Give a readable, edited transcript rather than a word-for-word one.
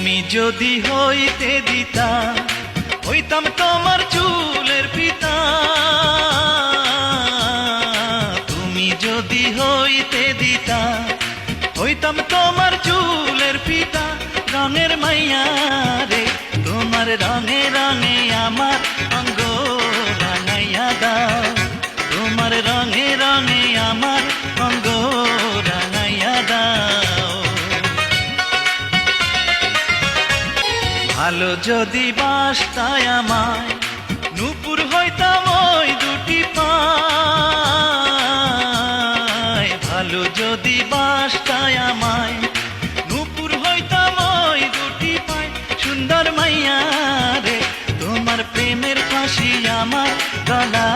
তুমি যদি হইতে দিতা, হইতাম তোমার চুলের পিতা। তুমি যদি হইতে দিতা, হইতাম তোমার চুলের পিতা। রঙের মাইয়া রে, তোমার রঙে রঙে আমার অঙ্গ রাঙাইয়া দাও। তোমার রঙে রঙে আমার অঙ্গ রাঙাইয়া দাও। ভালো যদি বাসতায় আমায়, নূপুর হইতাম ওই দুটি পায়। ভালো যদি বাসতায় আমায়, নূপুর হইতাম ওই দুটি পায়। সুন্দর মাইয়া রে, তোমার প্রেমের ফাঁসি আমার গলা